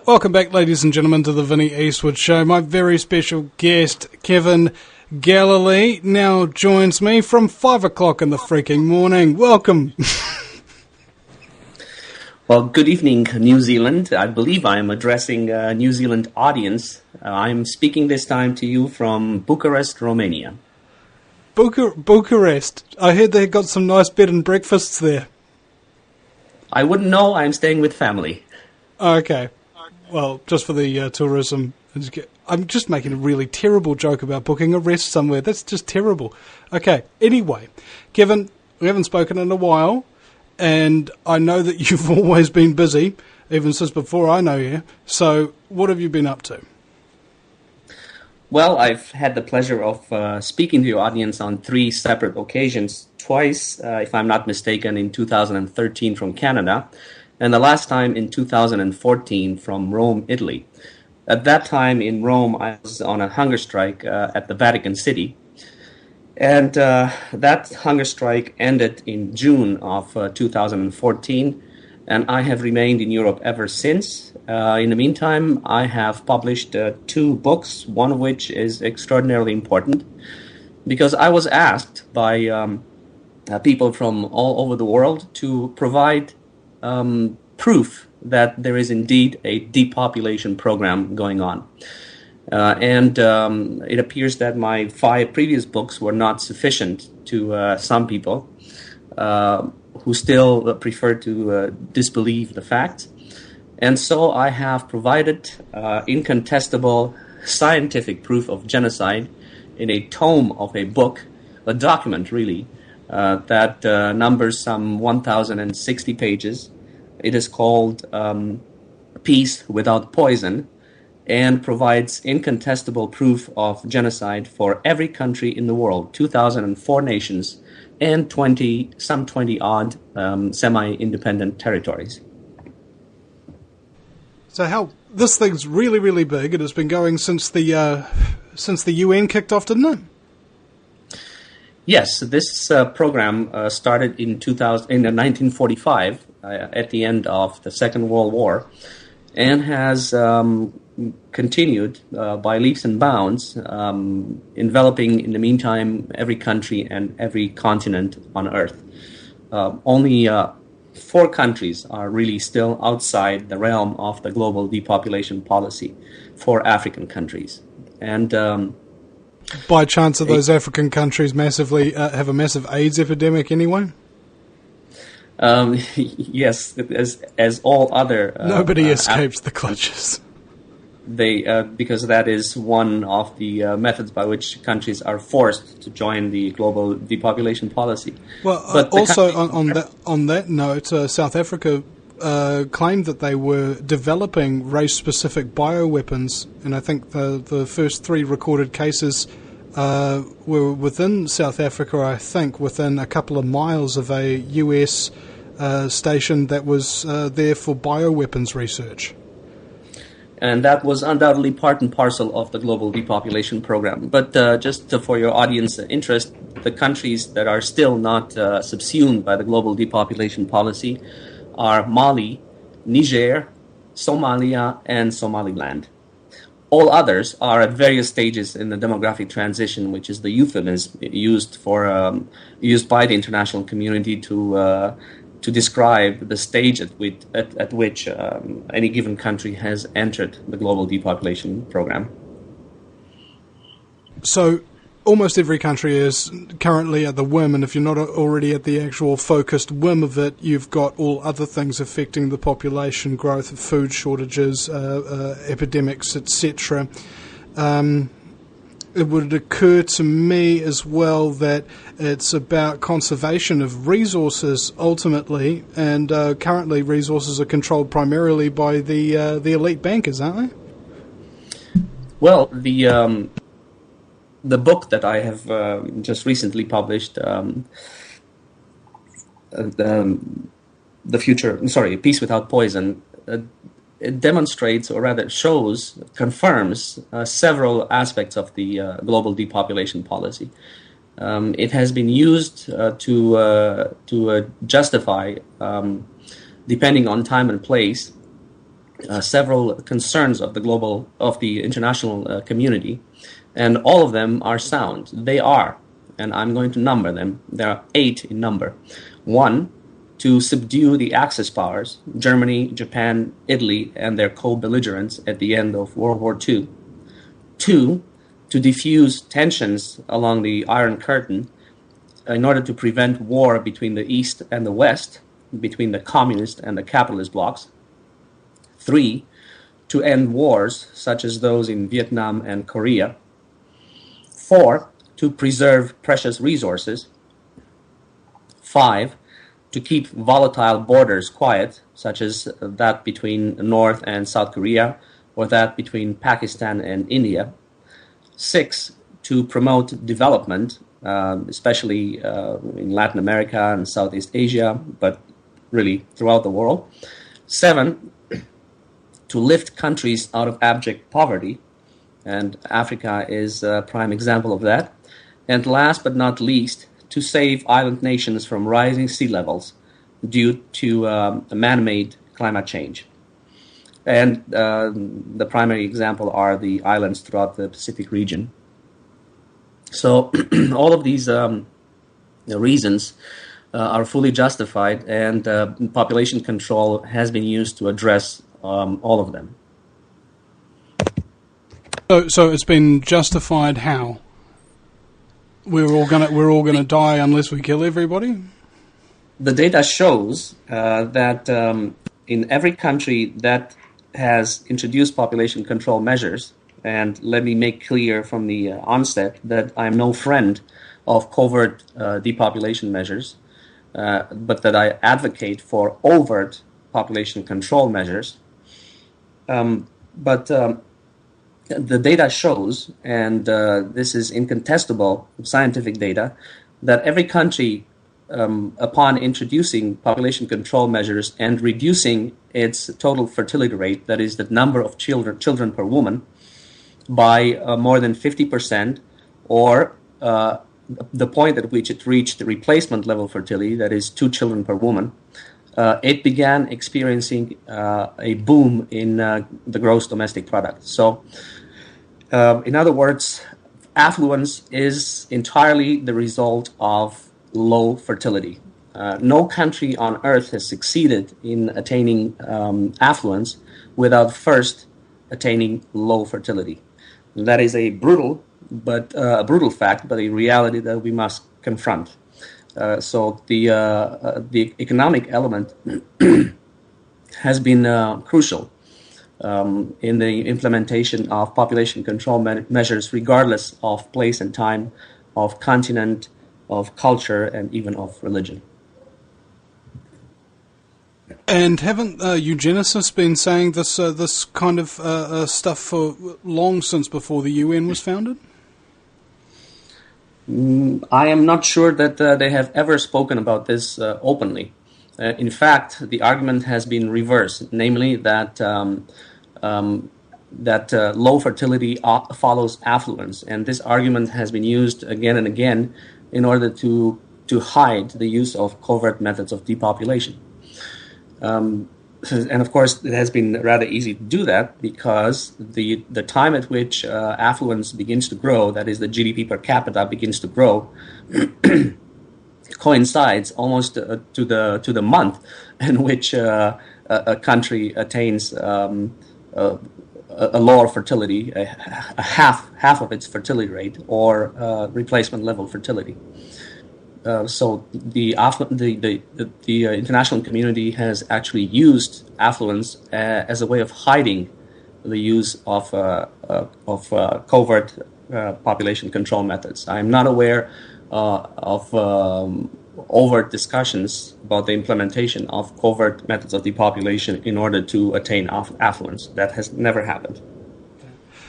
Welcome back, ladies and gentlemen, to the Vinnie Eastwood Show. My very special guest, Kevin Galalae, now joins me from 5 o'clock in the freaking morning. Welcome. Well, good evening, New Zealand. I believe I'm addressing a New Zealand audience. I'm speaking this time to you from Bucharest, Romania. Bucharest. I heard they got some nice bed and breakfasts there. I wouldn't know. I'm staying with family. Okay. Well, just for the tourism. I'm just making a really terrible joke about booking a rest somewhere. That's just terrible. Okay. Anyway, Kevin, we haven't spoken in a while, and I know that you've always been busy, even since before I know you. So what have you been up to? Well, I've had the pleasure of speaking to your audience on 3 separate occasions. Twice, if I'm not mistaken, in 2013 from Canada, and the last time in 2014 from Rome, Italy. At that time in Rome, I was on a hunger strike at the Vatican City. And that hunger strike ended in June of 2014, and I have remained in Europe ever since. In the meantime, I have published 2 books, one of which is extraordinarily important, because I was asked by people from all over the world to provide proof that there is indeed a depopulation program going on. And it appears that my 5 previous books were not sufficient to some people who still prefer to disbelieve the facts. And so I have provided incontestable scientific proof of genocide in a tome of a book, a document really, that numbers some 1,060 pages. It is called Peace Without Poison, and provides incontestable proof of genocide for every country in the world, 2,004 nations, and some 20-odd semi-independent territories. So how this thing's really, really big. It has been going since the UN kicked off, didn't it? Yes, this program started in 1945 at the end of the Second World War, and has continued by leaps and bounds, enveloping in the meantime every country and every continent on Earth. Only 4 countries are really still outside the realm of the global depopulation policy, 4 African countries. And by chance, are those African countries massively have a massive AIDS epidemic anyway? Yes, as all other nobody escapes the clutches. They because that is one of the methods by which countries are forced to join the global depopulation policy. Well, but also on that note, South Africa claimed that they were developing race-specific bioweapons, and I think the first 3 recorded cases were within South Africa, I think, within a couple of miles of a US station that was there for bioweapons research. And that was undoubtedly part and parcel of the global depopulation program. But just for your audience interest, the countries that are still not subsumed by the global depopulation policy are Mali, Niger, Somalia, and Somaliland. All others are at various stages in the demographic transition, which is the euphemism used by the international community to describe the stage at which any given country has entered the global depopulation program. So almost every country is currently at the whim, and if you're not already at the actual focused whim of it, you've got all other things affecting the population growth, food shortages, epidemics, etc. It would occur to me as well that it's about conservation of resources ultimately, and currently resources are controlled primarily by the elite bankers, aren't they? Well, the book that I have just recently published, Peace Without Poison, it demonstrates, or rather confirms several aspects of the global depopulation policy. It has been used to justify, depending on time and place, several concerns of the international community, and all of them are sound. They are, and I'm going to number them. There are 8 in number. 1, to subdue the Axis powers, Germany, Japan, Italy, and their co-belligerents at the end of World War II. 2, to diffuse tensions along the Iron Curtain in order to prevent war between the East and the West, between the communist and the capitalist blocs. 3, to end wars such as those in Vietnam and Korea. 4, to preserve precious resources. 5, to keep volatile borders quiet, such as that between North and South Korea, or that between Pakistan and India. 6, to promote development, especially in Latin America and Southeast Asia, but really throughout the world. 7, to lift countries out of abject poverty, and Africa is a prime example of that. And last but not least, to save island nations from rising sea levels due to man-made climate change. And the primary example are the islands throughout the Pacific region. So all of these reasons are fully justified, and population control has been used to address all of them. So it's been justified how? We're all gonna die unless we kill everybody? The data shows that in every country that has introduced population control measures, and let me make clear from the onset that I'm no friend of covert depopulation measures, but that I advocate for overt population control measures. But the data shows, and this is incontestable scientific data, that every country, upon introducing population control measures and reducing its total fertility rate, that is the number of children per woman, by more than 50%, or the point at which it reached the replacement level fertility, that is 2 children per woman, it began experiencing a boom in the gross domestic product. So, in other words, affluence is entirely the result of low fertility. No country on earth has succeeded in attaining affluence without first attaining low fertility. And that is a brutal fact, but a reality that we must confront. So the economic element has been crucial in the implementation of population control measures, regardless of place and time, of continent, of culture, and even of religion. And haven't eugenicists been saying this kind of stuff for long since before the UN was founded? I am not sure that they have ever spoken about this openly. In fact, the argument has been reversed, namely that low fertility follows affluence, and this argument has been used again and again in order to hide the use of covert methods of depopulation. And of course, it has been rather easy to do that because the time at which affluence begins to grow, that is, the GDP per capita begins to grow, coincides almost to the month in which a country attains a lower fertility, a half of its fertility rate, or replacement level fertility. So the international community has actually used affluence as a way of hiding the use of covert population control methods. I am not aware of overt discussions about the implementation of covert methods of depopulation in order to attain affluence. That has never happened.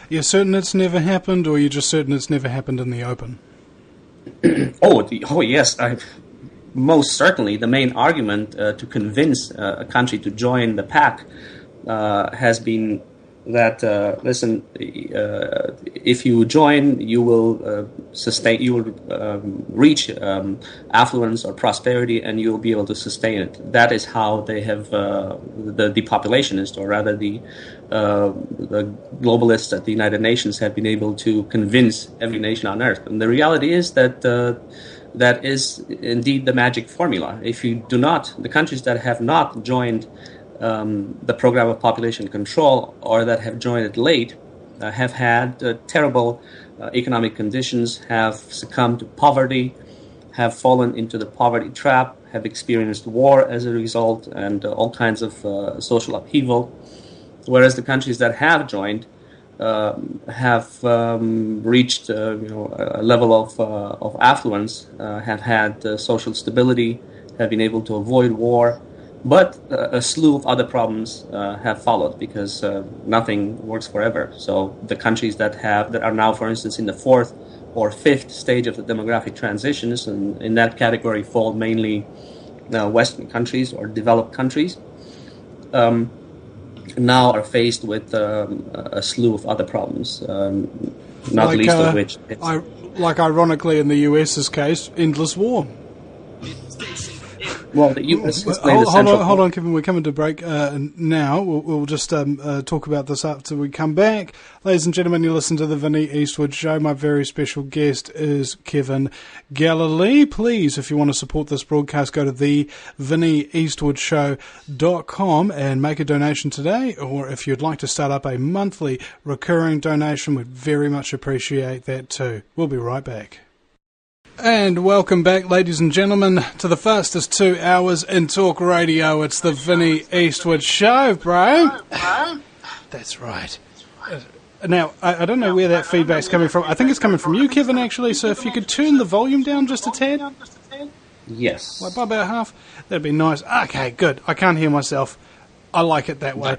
You're certain it's never happened, or you're just certain it's never happened in the open? Oh yes, most certainly. The main argument to convince a country to join the pact has been that listen, if you join, you will sustain, you will reach affluence or prosperity, and you will be able to sustain it. That is how they have the depopulationists, or rather the globalists at the United Nations, have been able to convince every nation on earth. And the reality is that that is indeed the magic formula. If you do not, the countries that have not joined the program of population control, or that have joined it late, have had terrible economic conditions, have succumbed to poverty, have fallen into the poverty trap, have experienced war as a result, and all kinds of social upheaval. Whereas the countries that have joined have reached a level of affluence, have had social stability, have been able to avoid war. But a slew of other problems have followed, because nothing works forever. So the countries that are now, for instance, in the fourth or fifth stage of the demographic transitions, and in that category fall mainly Western countries or developed countries, now are faced with a slew of other problems, not like, least of which... like ironically in the US's case, endless war. Well, the U.S. Hold on, Kevin. We're coming to break now. We'll just talk about this after we come back. Ladies and gentlemen, you listen to the Vinnie Eastwood Show. My very special guest is Kevin Galalae. Please, if you want to support this broadcast, go to thevinnieeastwoodshow.com and make a donation today. Or if you'd like to start up a monthly recurring donation, we'd very much appreciate that too. We'll be right back. And welcome back, ladies and gentlemen, to the fastest 2 hours in talk radio. It's the Vinnie Eastwood Show, bro. That's right. Now, I don't know where that feedback's coming from. I think it's coming from you, Kevin, actually. So if you could turn the volume down just a tad. Yes. Like by about half. That'd be nice. Okay, good. I can't hear myself. I like it that way.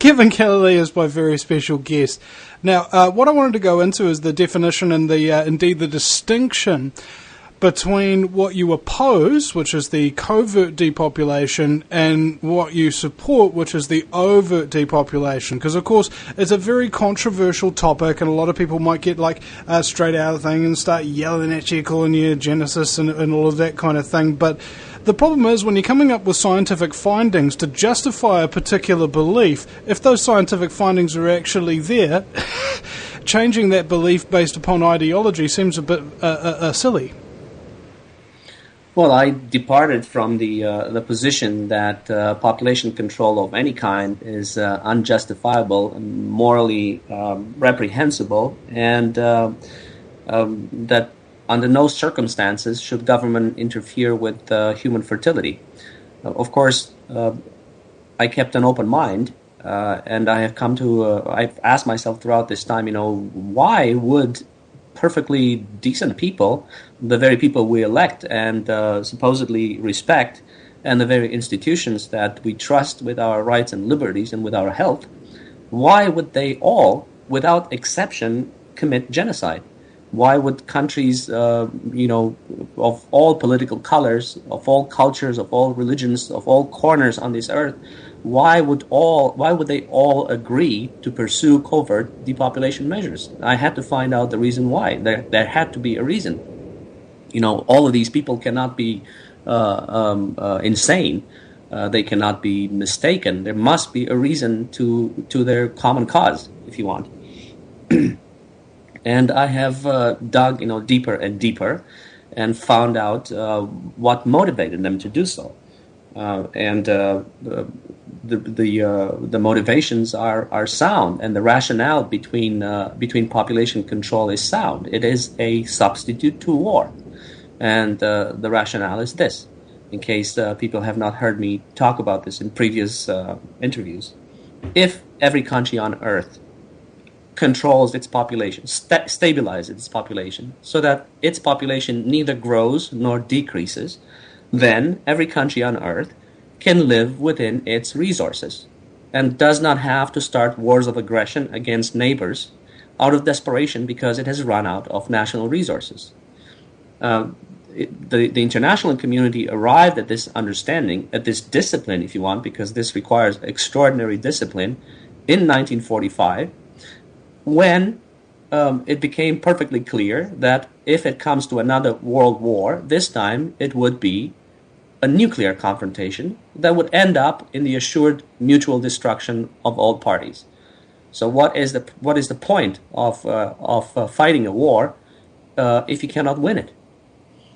Kevin Galalae is my very special guest. Now, what I wanted to go into is the definition and indeed the distinction between what you oppose, which is the covert depopulation, and what you support, which is the overt depopulation. Because, of course, it's a very controversial topic, and a lot of people might get straight out of the thing and start yelling at you, calling you Genesis and all of that kind of thing. But the problem is, when you're coming up with scientific findings to justify a particular belief, if those scientific findings are actually there, changing that belief based upon ideology seems a bit silly. Well, I departed from the position that population control of any kind is unjustifiable and morally reprehensible, and that under no circumstances should government interfere with human fertility. Of course, I kept an open mind, and I have come to, I've asked myself throughout this time, why would perfectly decent people, the very people we elect and supposedly respect, and the very institutions that we trust with our rights and liberties and with our health, why would they all, without exception, commit genocide? Why would countries, of all political colors, of all cultures, of all religions, of all corners on this earth, why would they all agree to pursue covert depopulation measures? I had to find out the reason why. There had to be a reason. All of these people cannot be insane. They cannot be mistaken. There must be a reason to their common cause, if you want. And I have dug, deeper and deeper, and found out what motivated them to do so. The motivations are sound, and the rationale between population control is sound. It is a substitute to war, and the rationale is this. In case people have not heard me talk about this in previous interviews, if every country on Earth controls its population, stabilizes its population, so that its population neither grows nor decreases, then every country on Earth can live within its resources and does not have to start wars of aggression against neighbors out of desperation because it has run out of national resources. The international community arrived at this understanding, at this discipline, if you want, because this requires extraordinary discipline, in 1945, when it became perfectly clear that if it comes to another world war, this time it would be a nuclear confrontation that would end up in the assured mutual destruction of all parties. So what is the point of fighting a war if you cannot win it?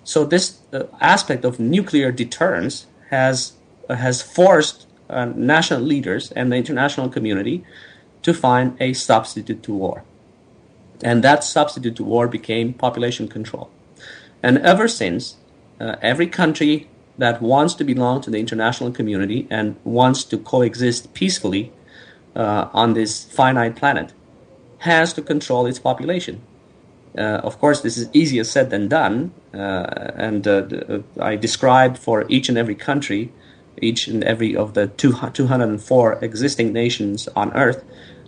So this aspect of nuclear deterrence has forced national leaders and the international community to find a substitute to war. And that substitute to war became population control. And ever since, every country that wants to belong to the international community and wants to coexist peacefully on this finite planet has to control its population. Of course, this is easier said than done, and I described for each and every country, each and every of the 204 existing nations on Earth,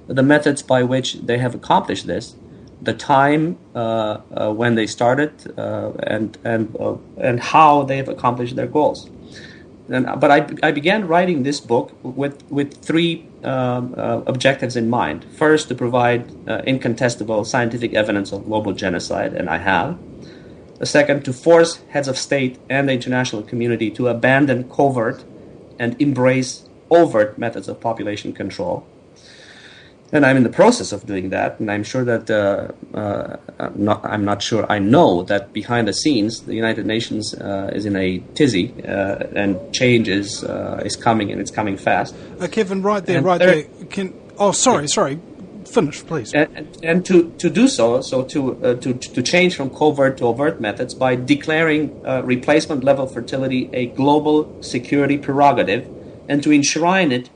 the methods by which they have accomplished this, the time when they started, and how they have accomplished their goals. But I began writing this book with three objectives in mind. First, to provide incontestable scientific evidence of global genocide, and I have. The second, to force heads of state and the international community to abandon covert and embrace overt methods of population control. And I'm in the process of doing that, and I'm sure that I know that behind the scenes, the United Nations is in a tizzy, and change is coming, and it's coming fast. Kevin, right there. Sorry. Finish, please. And to do so to change from covert to overt methods by declaring replacement level fertility a global security prerogative, and to enshrine it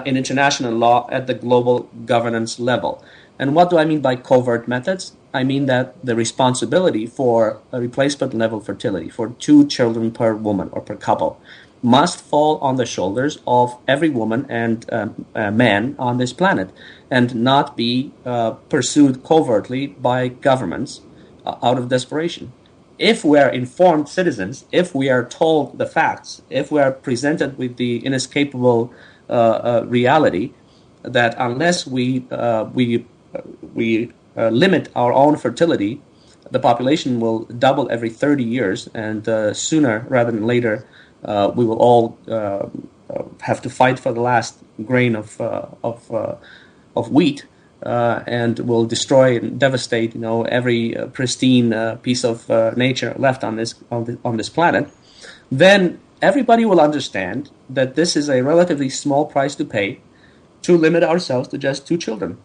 in international law at the global governance level. And what do I mean by covert methods? I mean that the responsibility for a replacement level fertility, for 2 children per woman or per couple, must fall on the shoulders of every woman and man on this planet, and not be pursued covertly by governments out of desperation. If we are informed citizens, if we are told the facts, if we are presented with the inescapable reality that unless we limit our own fertility, the population will double every 30 years, and sooner rather than later, we will all have to fight for the last grain of wheat, and will destroy and devastate, every pristine piece of nature left on this planet. Then everybody will understand that this is a relatively small price to pay to limit ourselves to just 2 children.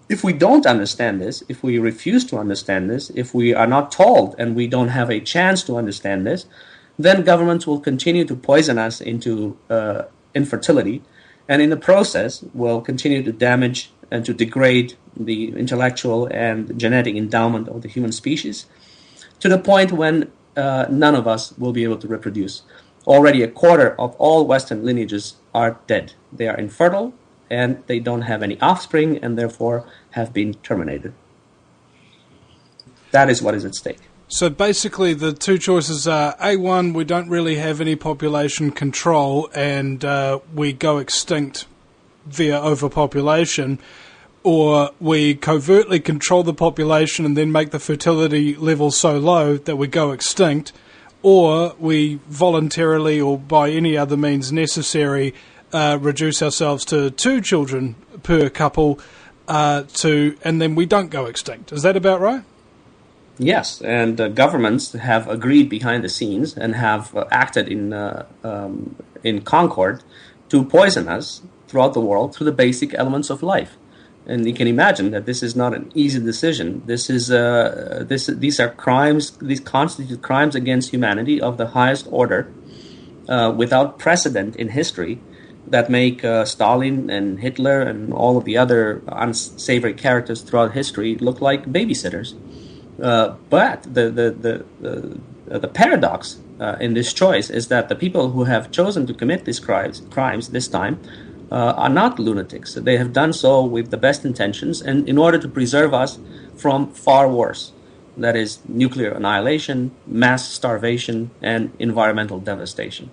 If we don't understand this, if we refuse to understand this, if we are not told and we don't have a chance to understand this, then governments will continue to poison us into infertility, and in the process will continue to damage and to degrade the intellectual and genetic endowment of the human species, to the point when none of us will be able to reproduce. Already a quarter of all Western lineages are dead. They are infertile, and they don't have any offspring, and therefore have been terminated. That is what is at stake. So basically the 2 choices are, A1, we don't really have any population control, and we go extinct via overpopulation, or we covertly control the population and then make the fertility level so low that we go extinct, or we voluntarily or by any other means necessary reduce ourselves to 2 children per couple, and then we don't go extinct. Is that about right? Yes, and governments have agreed behind the scenes and have acted in concord to poison us throughout the world through the basic elements of life. And you can imagine that this is not an easy decision. These are crimes. These constitute crimes against humanity of the highest order, without precedent in history, that make Stalin and Hitler and all of the other unsavory characters throughout history look like babysitters. But the paradox in this choice is that the people who have chosen to commit these crimes this time are not lunatics. They have done so with the best intentions, and in order to preserve us from far worse, that is nuclear annihilation, mass starvation, and environmental devastation.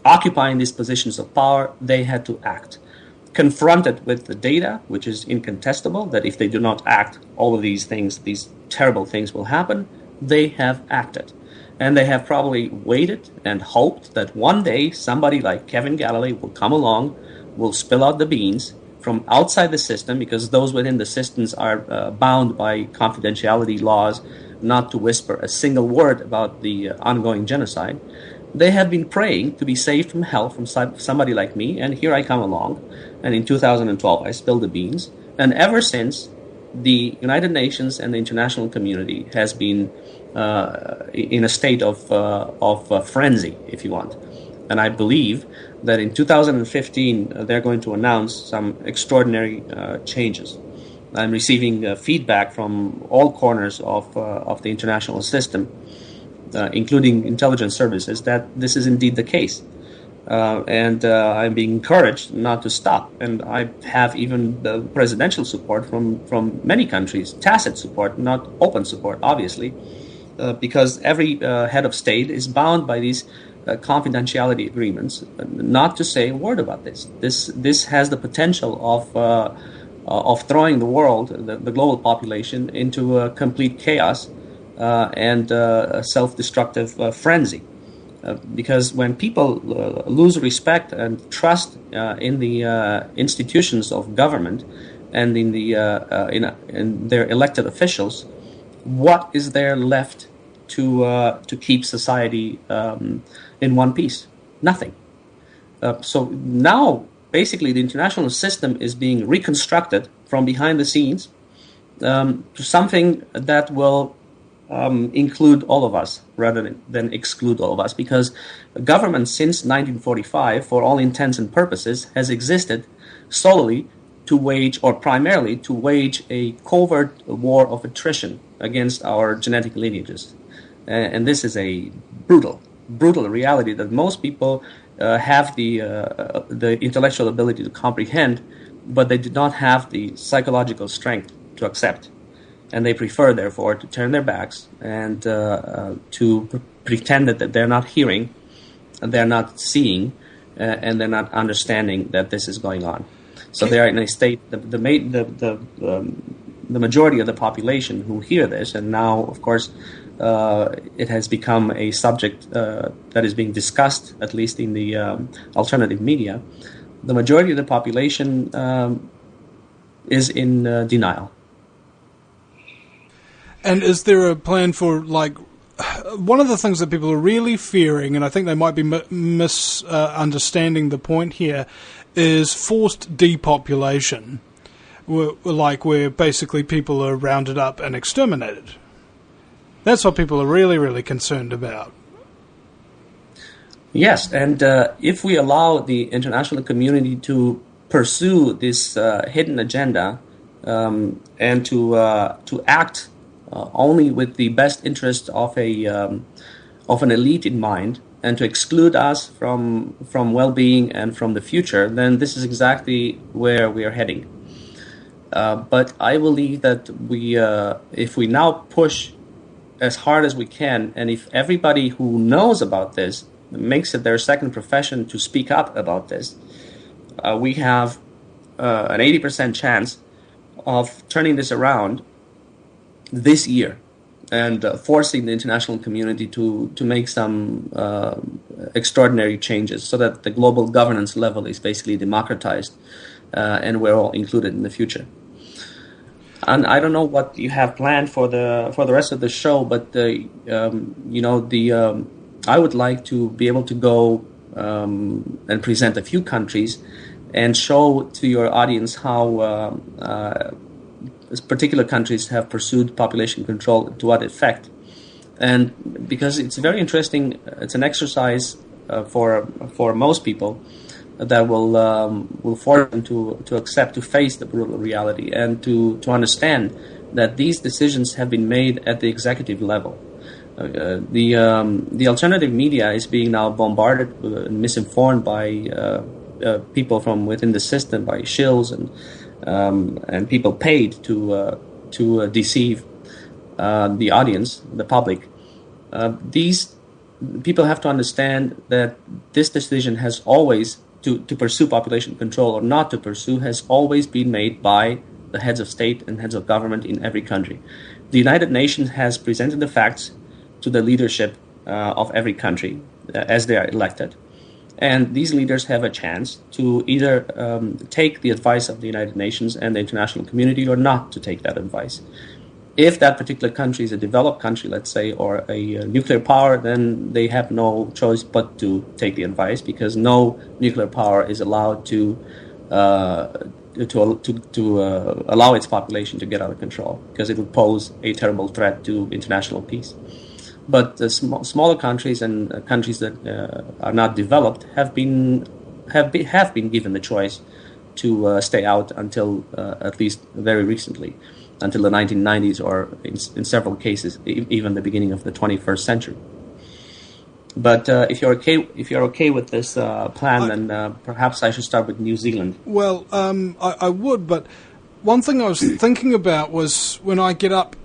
Occupying these positions of power, they had to act. confronted with the data, which is incontestable, that if they do not act, all of these things, these terrible things will happen, they have acted. And they have probably waited and hoped that one day somebody like Kevin Galalae will come along, will spill out the beans from outside the system, because those within the systems are bound by confidentiality laws not to whisper a single word about the ongoing genocide. They have been praying to be saved from hell from somebody like me, and here I come along. And in 2012, I spilled the beans. And ever since, the United Nations and the international community has been in a state of frenzy, if you want. And I believe that in 2015, they're going to announce some extraordinary changes. I'm receiving feedback from all corners of the international system, including intelligence services, that this is indeed the case. And I'm being encouraged not to stop. And I have even the presidential support from many countries, tacit support, not open support, obviously, because every head of state is bound by these confidentiality agreements not to say a word about this. This has the potential of throwing the world, the global population, into a complete chaos and a self-destructive frenzy. Because when people lose respect and trust in the institutions of government and in their elected officials, what is there left to keep society in one piece? Nothing. So now, basically, the international system is being reconstructed from behind the scenes to something that will include all of us rather than exclude all of us, because government since 1945, for all intents and purposes, has existed solely to wage, or primarily to wage, a covert war of attrition against our genetic lineages. And this is a brutal reality that most people have the intellectual ability to comprehend, but they do not have the psychological strength to accept. And they prefer, therefore, to turn their backs and to pretend that they're not hearing, they're not seeing, and they're not understanding that this is going on. So they are in a state. The majority of the population who hear this, and now, of course, it has become a subject that is being discussed, at least in the alternative media. The majority of the population is in denial. And is there a plan for, like, one of the things that people are really fearing, and I think they might be misunderstanding the point here, is forced depopulation, where basically people are rounded up and exterminated. That's what people are really, really concerned about. Yes, and if we allow the international community to pursue this hidden agenda and to act only with the best interest of an elite in mind, and to exclude us from well-being and from the future, then this is exactly where we are heading. But I believe that if we now push as hard as we can, and if everybody who knows about this makes it their second profession to speak up about this, we have an 80% chance of turning this around this year and forcing the international community to make some extraordinary changes so that the global governance level is basically democratized and we're all included in the future. And I don't know what you have planned for the rest of the show, but I would like to be able to go and present a few countries and show to your audience how particular countries have pursued population control, to what effect. And because it's very interesting, it's an exercise for most people that will force them to accept, to face the brutal reality, and to understand that these decisions have been made at the executive level. The alternative media is being now bombarded and misinformed by people from within the system, by shills and people paid to deceive the audience, the public. These people have to understand that this decision has always to pursue population control or not to pursue has always been made by the heads of state and heads of government in every country. The United Nations has presented the facts to the leadership of every country as they are elected. And these leaders have a chance to either take the advice of the United Nations and the international community or not to take that advice. If that particular country is a developed country, let's say, or a nuclear power, then they have no choice but to take the advice, because no nuclear power is allowed to allow its population to get out of control, because it would pose a terrible threat to international peace. But the smaller countries and countries that are not developed have been given the choice to stay out until at least very recently, until the 1990s, or in several cases even the beginning of the 21st century. But if you're okay with this plan, then perhaps I should start with New Zealand. Well, I would, but one thing I was thinking about was when I get up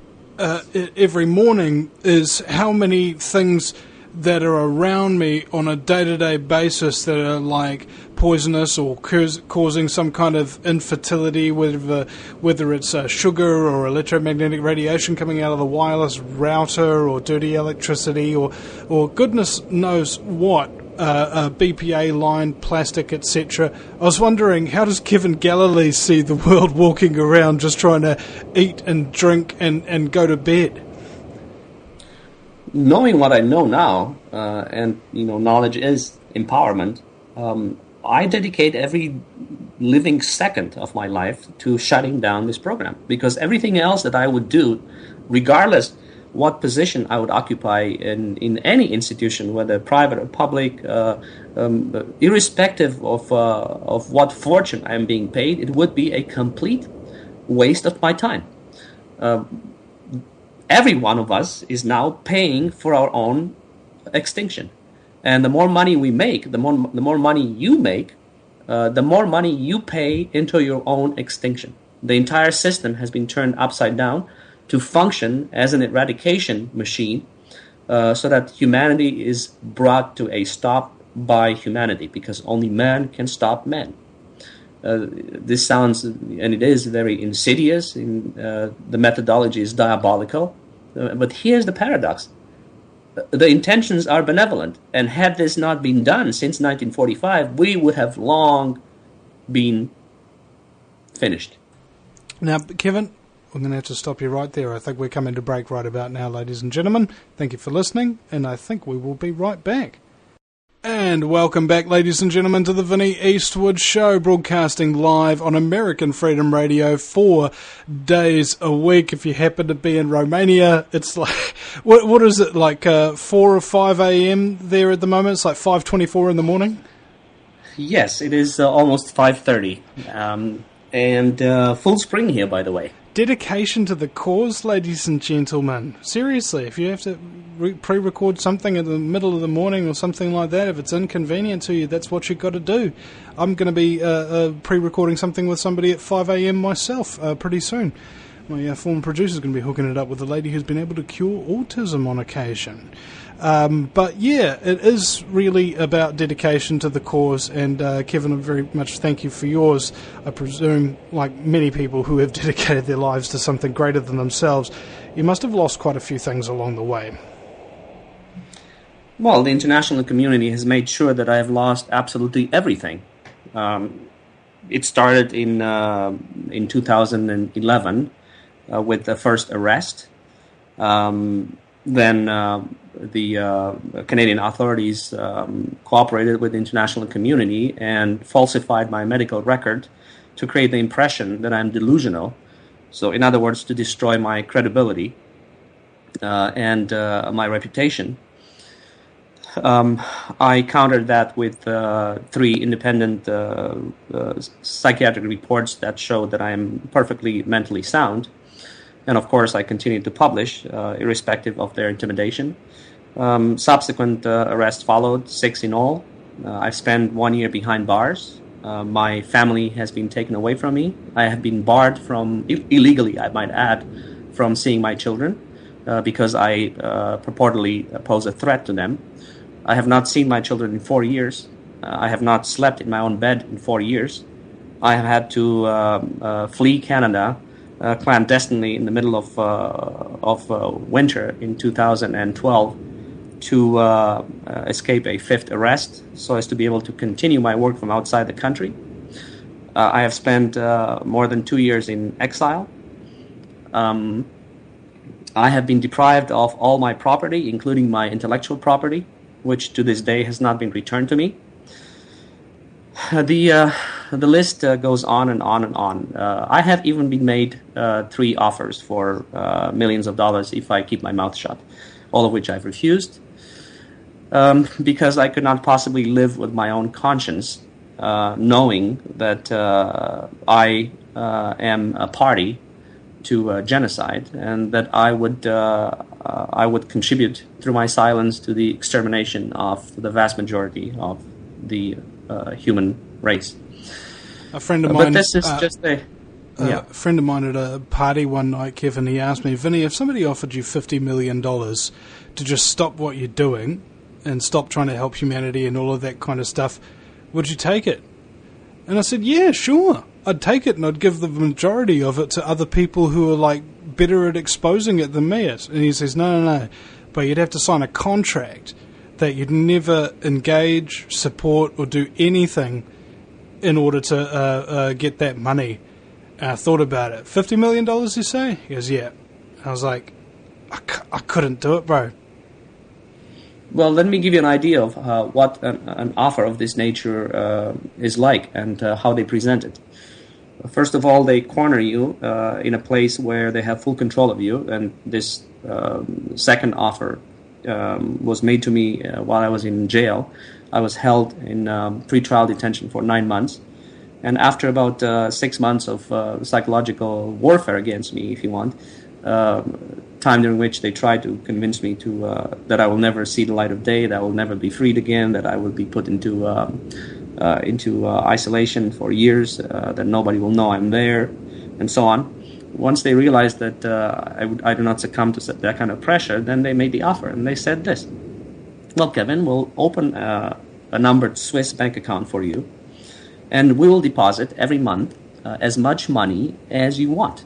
every morning is how many things that are around me on a day-to-day basis that are like poisonous or causing some kind of infertility, whether it's sugar or electromagnetic radiation coming out of the wireless router, or dirty electricity, or goodness knows what, BPA line, plastic, etc. I was wondering, how does Kevin Galalae see the world walking around just trying to eat and drink and go to bed? Knowing what I know now, and knowledge is empowerment, I dedicate every living second of my life to shutting down this program, because everything else that I would do, regardless what position I would occupy in any institution, whether private or public, irrespective of what fortune I am being paid, it would be a complete waste of my time. Every one of us is now paying for our own extinction. And the more money we make, the more money you make, the more money you pay into your own extinction. The entire system has been turned upside down to function as an eradication machine, so that humanity is brought to a stop by humanity, because only man can stop man. This sounds, and it is, very insidious. The methodology is diabolical. But here's the paradox. The intentions are benevolent, and had this not been done since 1945, we would have long been finished. Now, Kevin, I'm going to have to stop you right there. I think we're coming to break right about now, ladies and gentlemen. Thank you for listening, and I think we will be right back. And welcome back, ladies and gentlemen, to the Vinnie Eastwood Show, broadcasting live on American Freedom Radio 4 days a week. If you happen to be in Romania, it's like, what is it, like 4 or 5 a.m. there at the moment? It's like 5:24 in the morning? Yes, it is almost 5:30, and full spring here, by the way. Dedication to the cause, ladies and gentlemen. Seriously, if you have to pre-record something in the middle of the morning or something like that, if it's inconvenient to you, that's what you've got to do. I'm going to be pre-recording something with somebody at 5 a.m. myself pretty soon. My former producer's going to be hooking it up with a lady who's been able to cure autism on occasion. But yeah, it is really about dedication to the cause, and Kevin, I very much thank you for yours. I presume, like many people who have dedicated their lives to something greater than themselves, you must have lost quite a few things along the way. Well, the international community has made sure that I have lost absolutely everything. It started in 2011 with the first arrest. Then the Canadian authorities cooperated with the international community and falsified my medical record to create the impression that I'm delusional. So, in other words, to destroy my credibility and my reputation. I countered that with 3 independent psychiatric reports that showed that I am perfectly mentally sound. And of course, I continued to publish, irrespective of their intimidation. Subsequent arrests followed, 6 in all. I've spent 1 year behind bars. My family has been taken away from me. I have been barred from, illegally I might add, from seeing my children because I purportedly pose a threat to them. I have not seen my children in 4 years. I have not slept in my own bed in 4 years. I have had to flee Canada clandestinely in the middle of winter in 2012 to escape a fifth arrest, so as to be able to continue my work from outside the country. I have spent more than 2 years in exile. I have been deprived of all my property, including my intellectual property, which to this day has not been returned to me. The list goes on and on and on. I have even been made 3 offers for millions of dollars if I keep my mouth shut, all of which I've refused, because I could not possibly live with my own conscience, knowing that I am a party to genocide, and that I would contribute through my silence to the extermination of the vast majority of the human race. A friend of mine, but this is just a friend of mine at a party one night, Kevin. He asked me, Vinny, if somebody offered you $50 million to just stop what you're doing and stop trying to help humanity and all of that kind of stuff, would you take it? And I said, yeah, sure. I'd take it, and I'd give the majority of it to other people who are like better at exposing it than me. And he says, no, but you'd have to sign a contract that you'd never engage, support, or do anything in order to get that money. And I thought about it. $50 million, you say? He goes, yeah. I was like, I couldn't do it, bro. Well, let me give you an idea of what an offer of this nature is like, and how they present it. First of all, they corner you in a place where they have full control of you, and this second offer was made to me while I was in jail. I was held in pre-trial detention for 9 months, and after about 6 months of psychological warfare against me, if you want, time during which they tried to convince me to that I will never see the light of day, that I will never be freed again, that I will be put into isolation for years, that nobody will know I'm there, and so on. Once they realized that I do not succumb to that kind of pressure, then they made the offer, and they said this: well, Kevin, we'll open a numbered Swiss bank account for you, and we will deposit every month as much money as you want.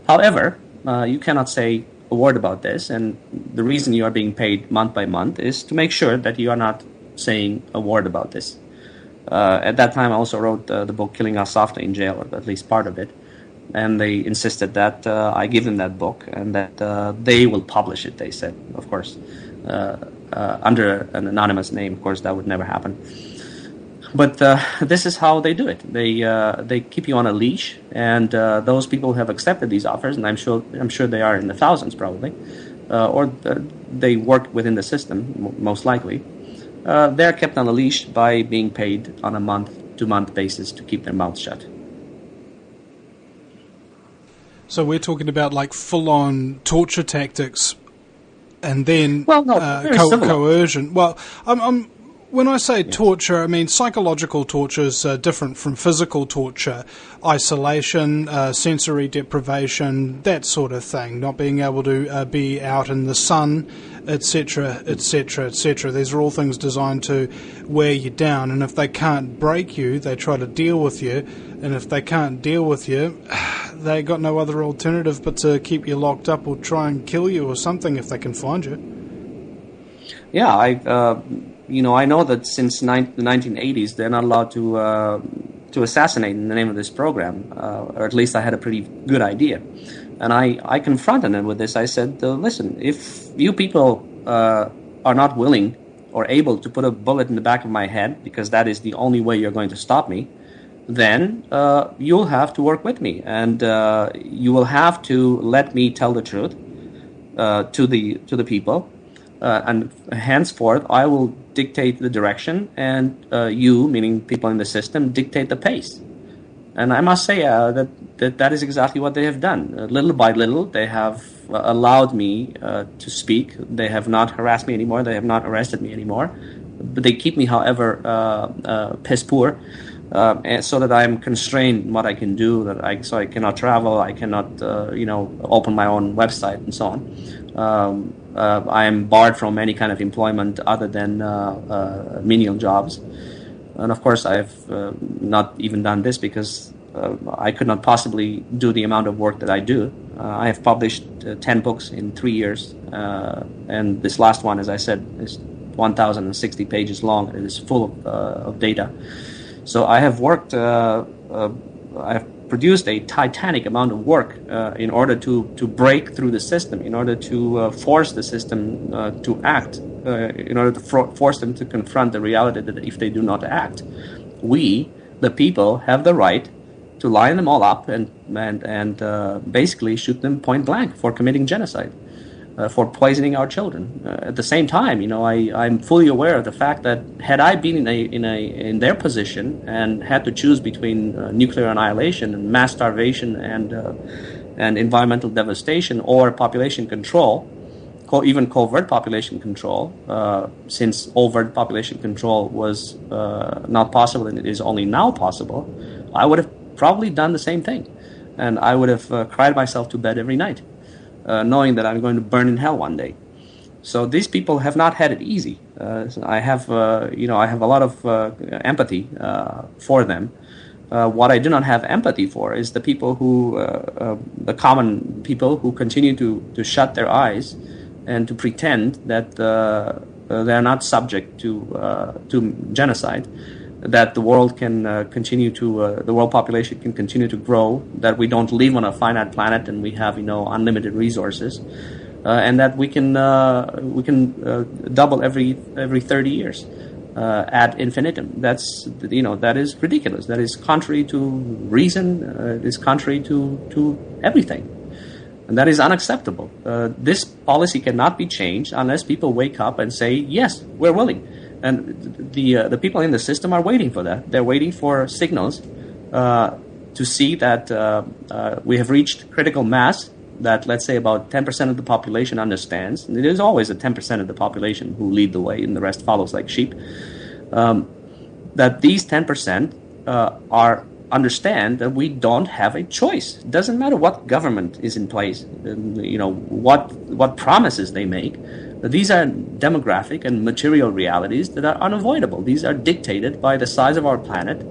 However, you cannot say a word about this, and the reason you are being paid month by month is to make sure that you are not saying a word about this. At that time, I also wrote the book Killing Us Softly in jail, or at least part of it, and they insisted that I give them that book and that they will publish it, they said, of course, under an anonymous name. Of course, that would never happen. But this is how they do it. They keep you on a leash, and those people who have accepted these offers, and I'm sure they are in the thousands probably, or they work within the system, most likely. They're kept on a leash by being paid on a month-to-month basis to keep their mouths shut. So we're talking about like full-on torture tactics, and then coercion. Well, when I say torture, I mean psychological torture is different from physical torture. Isolation, sensory deprivation, that sort of thing. Not being able to be out in the sun, etc., etc., etc. These are all things designed to wear you down. And if they can't break you, they try to deal with you. And if they can't deal with you, they got no other alternative but to keep you locked up or try and kill you or something if they can find you. Yeah, I know that since the 1980s, they're not allowed to assassinate in the name of this program, or at least I had a pretty good idea. And I confronted them with this. I said, listen, if you people are not willing or able to put a bullet in the back of my head, because that is the only way you're going to stop me, then you'll have to work with me, and you will have to let me tell the truth to the people. And henceforth, I will dictate the direction, and you, meaning people in the system, dictate the pace. And I must say that is exactly what they have done. Little by little, they have allowed me to speak. They have not harassed me anymore. They have not arrested me anymore. But they keep me, however, piss poor, and so that I am constrained in what I can do. So I cannot travel. I cannot, open my own website and so on. I am barred from any kind of employment other than menial jobs. and of course, I've not even done this because I could not possibly do the amount of work that I do. I have published 10 books in 3 years, and this last one, as I said, is 1,060 pages long. It is full of data. So I have worked, I have produced a titanic amount of work in order to break through the system, in order to force the system to act, in order to force them to confront the reality that if they do not act, we, the people, have the right to line them all up and basically shoot them point blank for committing genocide, for poisoning our children. At the same time, I'm fully aware of the fact that had I been in their position and had to choose between nuclear annihilation and mass starvation and environmental devastation or population control, even covert population control, since overt population control was not possible and it is only now possible, I would have probably done the same thing, and I would have cried myself to bed every night, knowing that I'm going to burn in hell one day. So these people have not had it easy. So I have a lot of empathy for them. What I do not have empathy for is the people the common people who continue to shut their eyes and to pretend that they are not subject to genocide, that the world can the world population can continue to grow, that we don't live on a finite planet and we have unlimited resources, and that we can double every 30 years ad infinitum. That is ridiculous. That is contrary to reason. It is contrary to everything, and that is unacceptable. This policy cannot be changed unless people wake up and say, yes, we're willing. And the people in the system are waiting for that. They're waiting for signals to see that we have reached critical mass, that let's say about 10% of the population understands. And it is always a 10% of the population who lead the way and the rest follows like sheep. That these 10% understand that we don't have a choice. It doesn't matter what government is in place, what promises they make. These are demographic and material realities that are unavoidable. These are dictated by the size of our planet,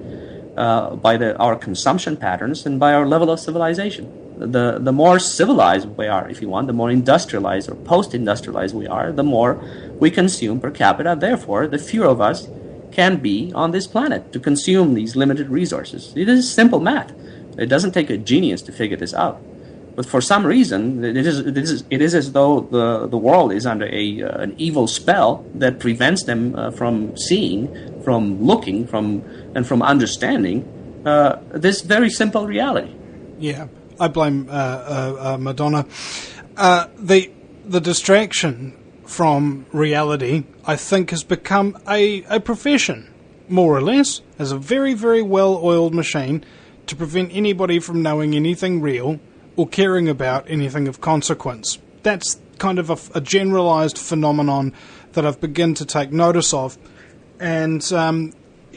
by our consumption patterns, and by our level of civilization. The more civilized we are, if you want, the more industrialized or post-industrialized we are, the more we consume per capita. Therefore, the fewer of us can be on this planet to consume these limited resources. It is simple math. It doesn't take a genius to figure this out. But for some reason, it is as though the world is under an evil spell that prevents them from seeing, from looking, from understanding this very simple reality. Yeah, I blame Madonna. The distraction from reality, I think, has become a profession, more or less, as a very, very well-oiled machine to prevent anybody from knowing anything real or caring about anything of consequence. That's kind of a generalized phenomenon that I've begun to take notice of. And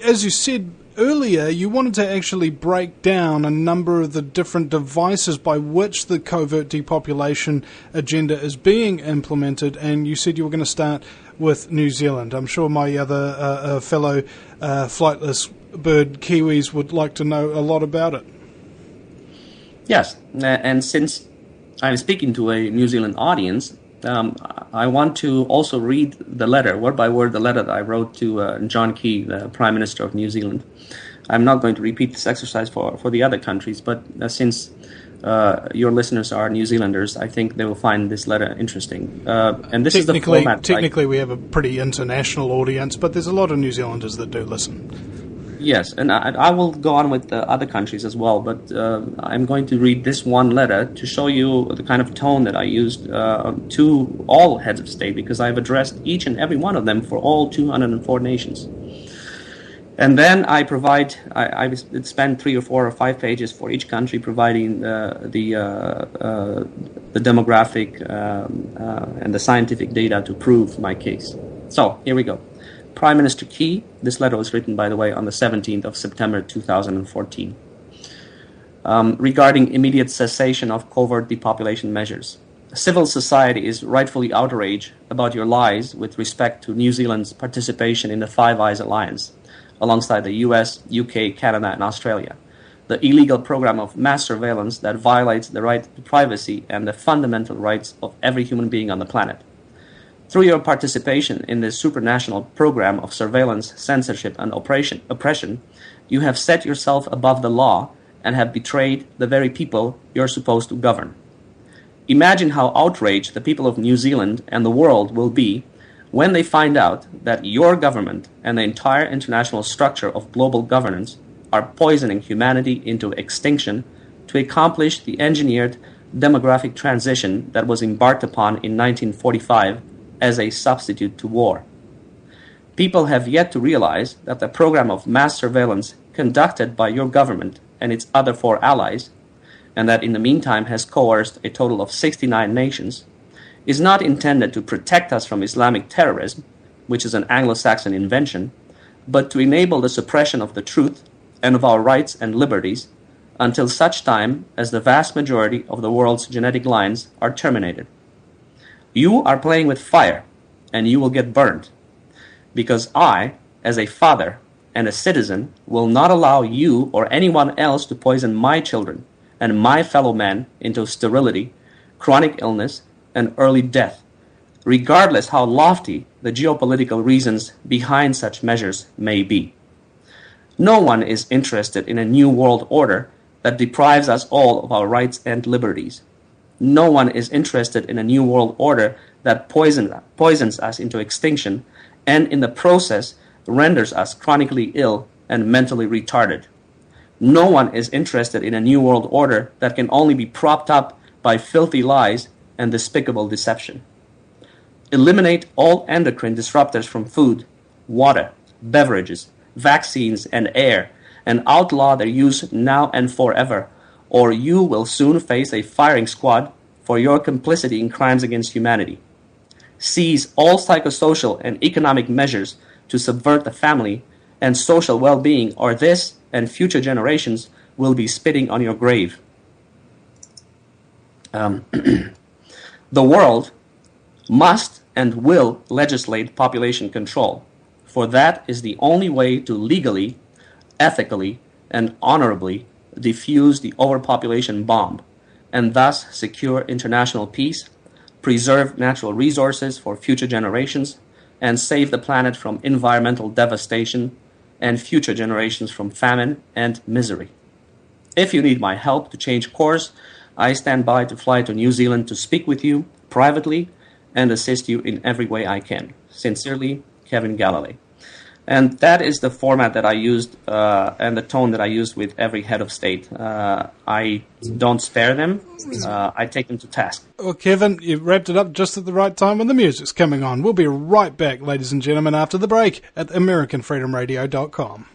as you said earlier, you wanted to actually break down a number of the different devices by which the covert depopulation agenda is being implemented, and you said you were going to start with New Zealand. I'm sure my other fellow flightless bird Kiwis would like to know a lot about it. Yes, and since I'm speaking to a New Zealand audience, I want to also read the letter, word by word, the letter that I wrote to John Key, the Prime Minister of New Zealand. I'm not going to repeat this exercise for the other countries, but since your listeners are New Zealanders, I think they will find this letter interesting. And this is the format. Technically, we have a pretty international audience, but there's a lot of New Zealanders that do listen. Yes, and I will go on with the other countries as well, but I'm going to read this one letter to show you the kind of tone that I used to all heads of state, because I've addressed each and every one of them for all 204 nations. And then I spend 3 or 4 or 5 pages for each country, providing the demographic and the scientific data to prove my case. So here we go. Prime Minister Key, this letter was written, by the way, on the 17th of September 2014, regarding immediate cessation of covert depopulation measures. Civil society is rightfully outraged about your lies with respect to New Zealand's participation in the Five Eyes Alliance. alongside the US, UK, Canada, and Australia. The illegal program of mass surveillance that violates the right to privacy and the fundamental rights of every human being on the planet. Through your participation in this supranational program of surveillance, censorship, and oppression, you have set yourself above the law and have betrayed the very people you're supposed to govern. Imagine how outraged the people of New Zealand and the world will be when they find out that your government and the entire international structure of global governance are poisoning humanity into extinction to accomplish the engineered demographic transition that was embarked upon in 1945 as a substitute to war. People have yet to realize that the program of mass surveillance conducted by your government and its other 4 allies, and that in the meantime has coerced a total of 69 nations, is not intended to protect us from Islamic terrorism, which is an Anglo-Saxon invention, but to enable the suppression of the truth and of our rights and liberties until such time as the vast majority of the world's genetic lines are terminated. You are playing with fire, and you will get burned, because I, as a father and a citizen, will not allow you or anyone else to poison my children and my fellow men into sterility, chronic illness, and early death, regardless how lofty the geopolitical reasons behind such measures may be. No one is interested in a new world order that deprives us all of our rights and liberties. No one is interested in a new world order that poisons us into extinction and in the process renders us chronically ill and mentally retarded. No one is interested in a new world order that can only be propped up by filthy lies and despicable deception. Eliminate all endocrine disruptors from food, water, beverages, vaccines, and air, and outlaw their use now and forever, or you will soon face a firing squad for your complicity in crimes against humanity. Seize all psychosocial and economic measures to subvert the family and social well-being, or this and future generations will be spitting on your grave. The world must and will legislate population control, for that is the only way to legally, ethically, and honorably defuse the overpopulation bomb, and thus secure international peace, preserve natural resources for future generations, and save the planet from environmental devastation and future generations from famine and misery. If you need my help to change course, I stand by to fly to New Zealand to speak with you privately and assist you in every way I can. Sincerely, Kevin Galalae. And that is the format that I used and the tone that I used with every head of state. I don't spare them. I take them to task. Well, Kevin, you've wrapped it up just at the right time when the music's coming on. We'll be right back, ladies and gentlemen, after the break at AmericanFreedomRadio.com.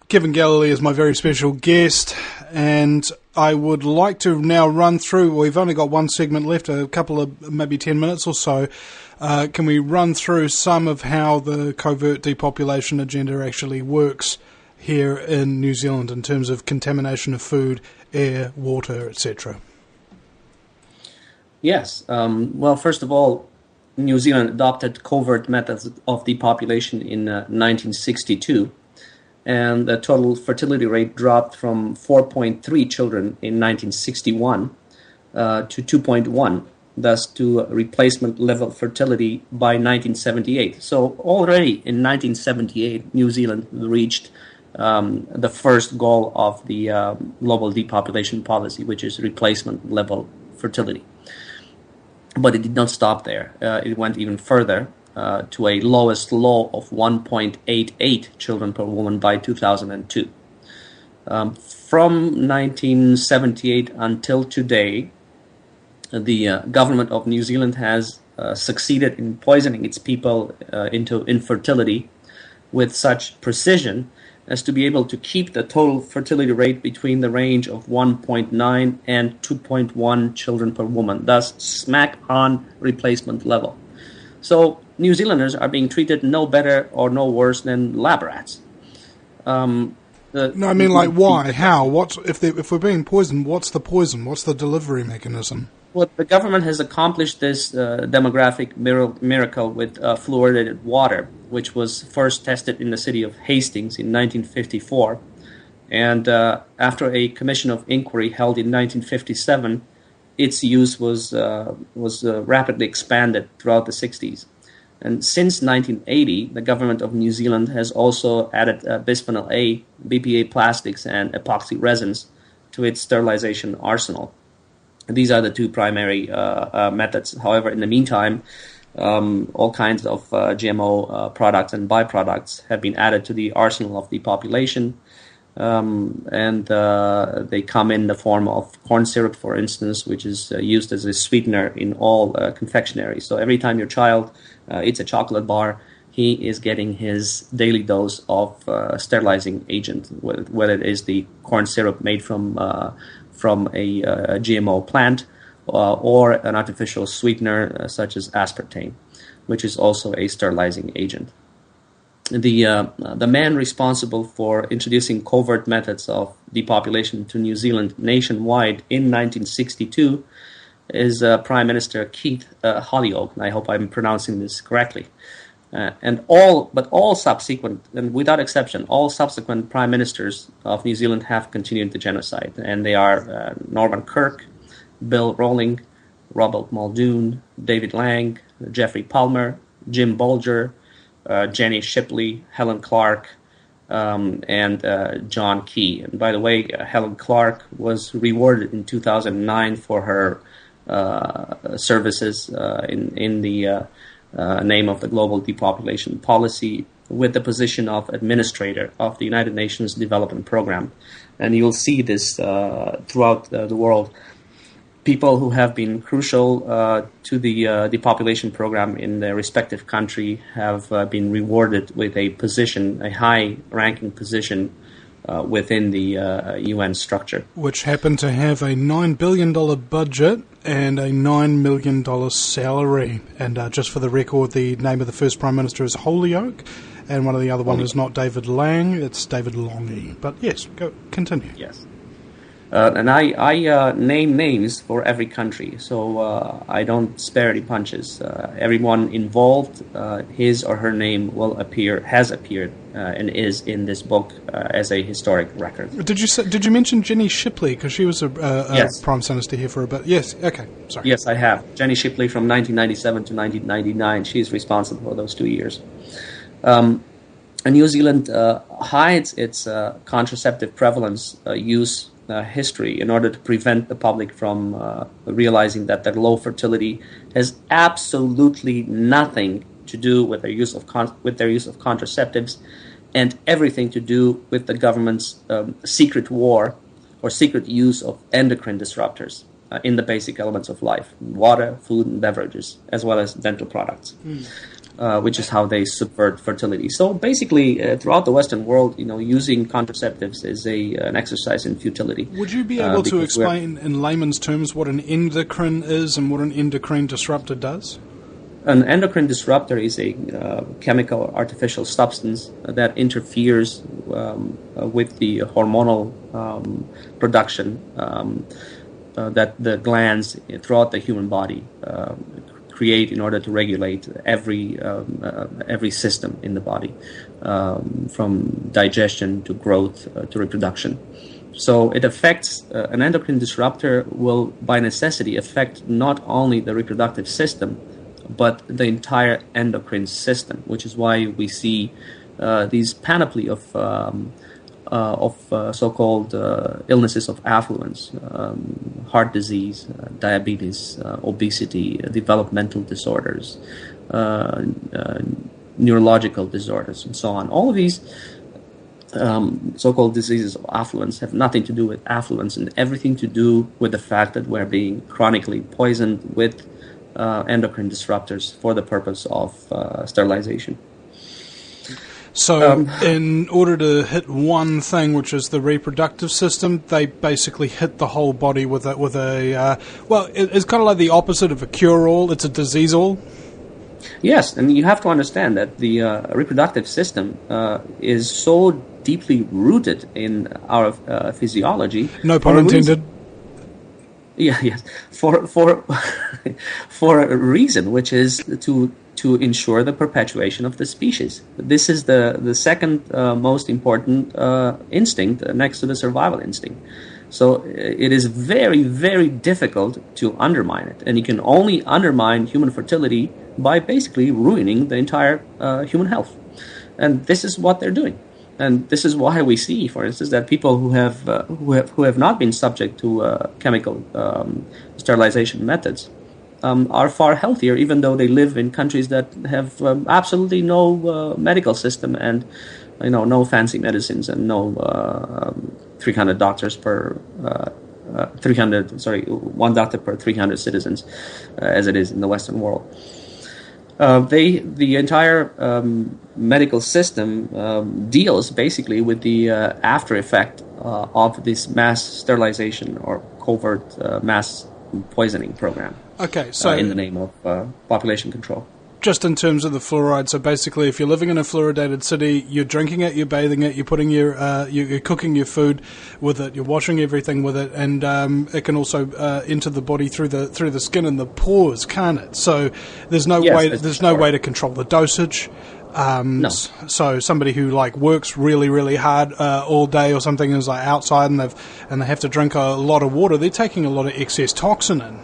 Kevin Galalae is my very special guest, and I would like to now run through, we've only got one segment left, a couple of maybe 10 minutes or so. Can we run through some of how the covert depopulation agenda actually works here in New Zealand in terms of contamination of food, air, water, etc.? Yes. Well, first of all, New Zealand adopted covert methods of depopulation in 1962. And the total fertility rate dropped from 4.3 children in 1961 to 2.1, thus to replacement level fertility by 1978. So already in 1978, New Zealand reached the first goal of the global depopulation policy, which is replacement level fertility. But it did not stop there. It went even further. To a lowest low of 1.88 children per woman by 2002. From 1978 until today, the government of New Zealand has succeeded in poisoning its people into infertility with such precision as to be able to keep the total fertility rate between the range of 1.9 and 2.1 children per woman, thus smack on replacement level. So New Zealanders are being treated no better or no worse than lab rats. No, I mean, like, why? How? If we're being poisoned, what's the poison? What's the delivery mechanism? Well, the government has accomplished this demographic miracle with fluoridated water, which was first tested in the city of Hastings in 1954. And after a commission of inquiry held in 1957, its use was rapidly expanded throughout the 60s. And since 1980, the government of New Zealand has also added bisphenol A, BPA plastics, and epoxy resins to its sterilization arsenal. These are the two primary methods. However, in the meantime, all kinds of GMO products and byproducts have been added to the arsenal of depopulation, and they come in the form of corn syrup, for instance, which is used as a sweetener in all confectionery. So every time your child eats a chocolate bar, he is getting his daily dose of sterilizing agent, whether it is the corn syrup made from a GMO plant or an artificial sweetener such as aspartame, which is also a sterilizing agent. The man responsible for introducing covert methods of depopulation to New Zealand nationwide in 1962 is Prime Minister Keith Holyoake, and I hope I'm pronouncing this correctly. All subsequent, and without exception, all subsequent prime ministers of New Zealand have continued the genocide, and they are Norman Kirk, Bill Rowling, Robert Muldoon, David Lang, Jeffrey Palmer, Jim Bolger, Jenny Shipley, Helen Clark, and John Key. And by the way, Helen Clark was rewarded in 2009 for her services in the name of the Global Depopulation Policy with the position of Administrator of the United Nations Development Program. And you'll see this throughout the world. People who have been crucial to the depopulation program in their respective country have been rewarded with a position, a high-ranking position within the UN structure. Which happened to have a $9 billion budget and a $9 million salary. And just for the record, the name of the first Prime Minister is Holyoake, and one of the other one is not David Lang, it's David Longy. But yes, continue. Yes. And I name names for every country, so I don't spare any punches. Everyone involved, his or her name has appeared, and is in this book as a historic record. Did you mention Jenny Shipley? Because she was a yes. Prime Minister here for a bit. Yes, okay, sorry. Yes, I have. Jenny Shipley from 1997 to 1999. She's responsible for those 2 years. And New Zealand hides its contraceptive prevalence use history in order to prevent the public from realizing that their low fertility has absolutely nothing to do with their use of contraceptives, and everything to do with the government's secret war or secret use of endocrine disruptors in the basic elements of life: water, food, and beverages, as well as dental products. Which is how they subvert fertility. So basically, throughout the Western world, using contraceptives is an exercise in futility. Would you be able to explain in layman's terms what an endocrine is and what an endocrine disruptor does? An endocrine disruptor is a chemical or artificial substance that interferes with the hormonal production that the glands throughout the human body create in order to regulate every system in the body, from digestion to growth to reproduction. So it affects, an endocrine disruptor will by necessity affect not only the reproductive system, but the entire endocrine system, which is why we see these panoply of so-called illnesses of affluence, heart disease, diabetes, obesity, developmental disorders, neurological disorders, and so on. All of these so-called diseases of affluence have nothing to do with affluence and everything to do with the fact that we're being chronically poisoned with endocrine disruptors for the purpose of sterilization. So in order to hit one thing, which is the reproductive system, they basically hit the whole body with a it's kind of like the opposite of a cure-all. It's a disease-all. Yes, and you have to understand that the reproductive system is so deeply rooted in our physiology. No pun intended. Yeah, yes, for for a reason, which is to ensure the perpetuation of the species. This is the second most important instinct next to the survival instinct. So it is very, very difficult to undermine it, and you can only undermine human fertility by basically ruining the entire human health, and this is what they're doing. And this is why we see, for instance, that people who have not been subject to chemical sterilization methods are far healthier, even though they live in countries that have absolutely no medical system and no fancy medicines and no 300 doctors per 1 doctor per 300 citizens, as it is in the Western world. The entire medical system deals basically with the after effect of this mass sterilization or covert mass poisoning program. Okay, so in the name of population control. Just in terms of the fluoride, so basically, if you're living in a fluoridated city, you're drinking it, you're bathing it, you're putting you're cooking your food with it, you're washing everything with it, and it can also enter the body through the skin and the pores, can't it? So there's no way to control the dosage. No. So somebody who works really, really hard all day or something is outside and they have to drink a lot of water, they're taking a lot of excess toxin in.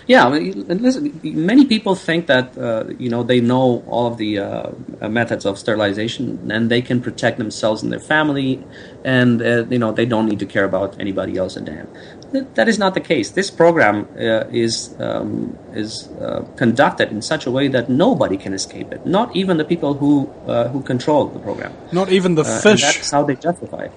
Yeah, and listen, many people think that they know all of the methods of sterilization and they can protect themselves and their family, and they don't need to care about anybody else a damn. That is not the case. This program is conducted in such a way that nobody can escape it. Not even the people who control the program. Not even the fish. And that's how they justify it.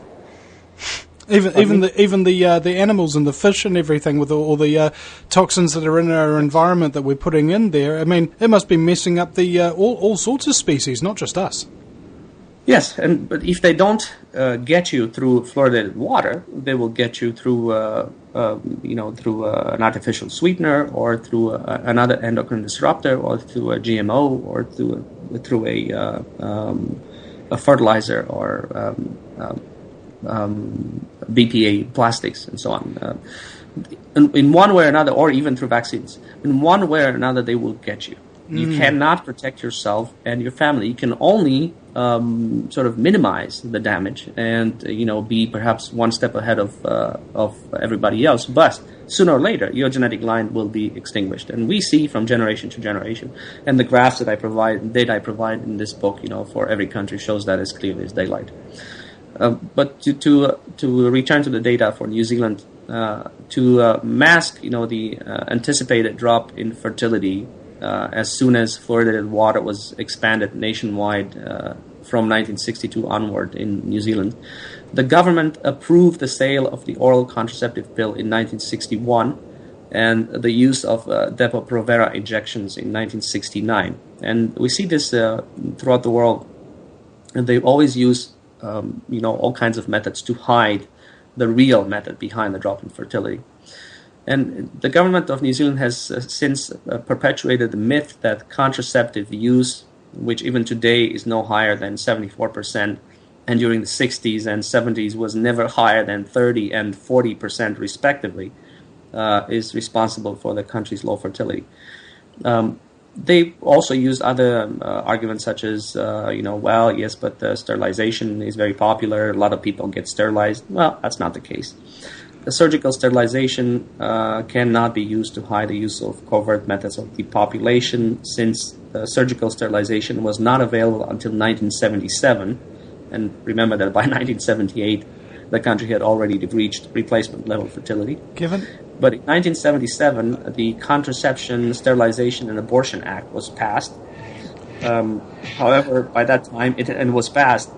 Even the animals and the fish and everything with all the toxins that are in our environment that we're putting in there. I mean, it must be messing up the all sorts of species, not just us. Yes, but if they don't get you through fluoridated water, they will get you through through an artificial sweetener or through another endocrine disruptor or through a GMO or through a fertilizer or BPA plastics and so on. In one way or another, or even through vaccines, in one way or another, they will get you. You cannot protect yourself and your family. You can only sort of minimize the damage and be perhaps one step ahead of everybody else. But sooner or later, your genetic line will be extinguished, and we see from generation to generation. And the graphs that I provide in this book, for every country, shows that as clearly as daylight. But to return to the data for New Zealand, to mask the anticipated drop in fertility as soon as fluoridated water was expanded nationwide from 1962 onward in New Zealand, the government approved the sale of the oral contraceptive pill in 1961 and the use of Depo-Provera injections in 1969. And we see this throughout the world, and they always use all kinds of methods to hide the real method behind the drop in fertility. And the government of New Zealand has since perpetuated the myth that contraceptive use, which even today is no higher than 74%, and during the 60s and 70s was never higher than 30 and 40% respectively, is responsible for the country's low fertility. They also used other arguments such as, yes, but sterilization is very popular. A lot of people get sterilized. Well, that's not the case. The surgical sterilization cannot be used to hide the use of covert methods of depopulation, since surgical sterilization was not available until 1977. And remember that by 1978, the country had already reached replacement level fertility. But in 1977, the Contraception, Sterilization, and Abortion Act was passed. However, by that time, it was passed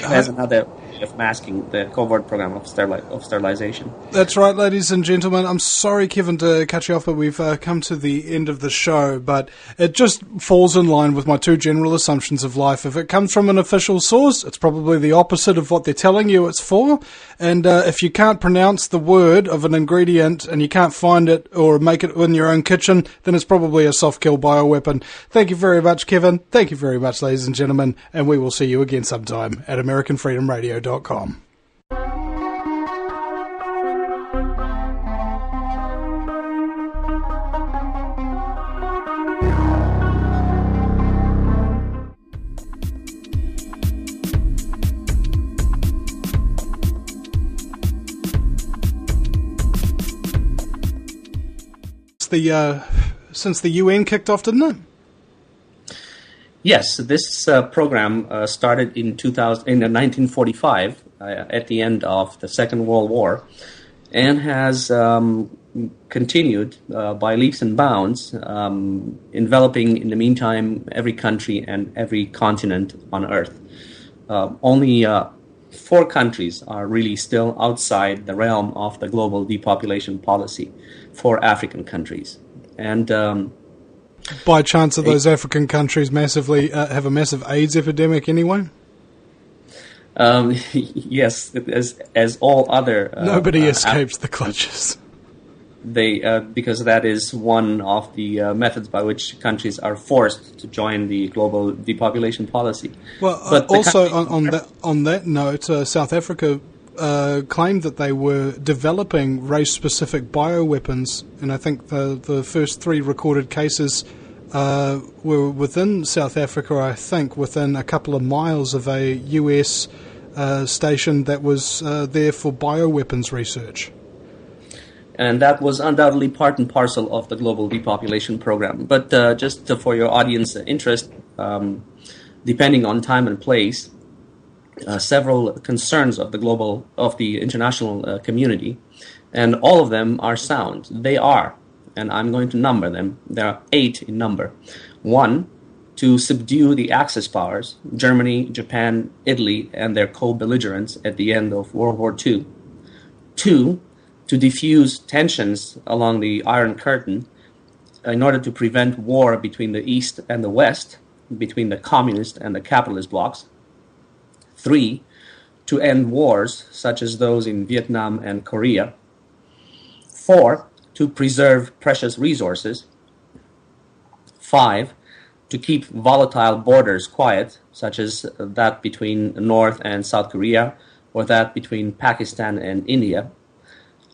as another way of masking the covert program of sterilization. That's right, ladies and gentlemen. I'm sorry, Kevin, to cut you off, but we've come to the end of the show. But it just falls in line with my two general assumptions of life. If it comes from an official source, it's probably the opposite of what they're telling you it's for. And if you can't pronounce the word of an ingredient and you can't find it or make it in your own kitchen, then it's probably a soft-kill bioweapon. Thank you very much, Kevin. Thank you very much, ladies and gentlemen. And we will see you again sometime at AmericanFreedomRadio.com. the UN kicked off, didn't it? Yes, this program started in 1945 at the end of the Second World War, and has continued by leaps and bounds, enveloping in the meantime every country and every continent on Earth. Only 4 countries are really still outside the realm of the global depopulation policy, 4 African countries. And by chance, are those African countries massively have a massive AIDS epidemic anyway? Yes, as all other nobody escapes the clutches. They because that is one of the methods by which countries are forced to join the global depopulation policy. Well, but also on that note, South Africa claimed that they were developing race-specific bioweapons, and I think the first 3 recorded cases were within South Africa. I think within a couple of miles of a US station that was there for bioweapons research. And that was undoubtedly part and parcel of the global depopulation program. But just for your audience interest, depending on time and place, several concerns of the international community, and all of them are sound. They are, and I'm going to number them. There are 8 in number. 1, to subdue the Axis powers, Germany, Japan, Italy, and their co-belligerents at the end of World War II. 2, to diffuse tensions along the Iron Curtain in order to prevent war between the East and the West, between the communist and the capitalist blocs. 3, to end wars such as those in Vietnam and Korea. 4, to preserve precious resources. 5, to keep volatile borders quiet, such as that between North and South Korea, or that between Pakistan and India.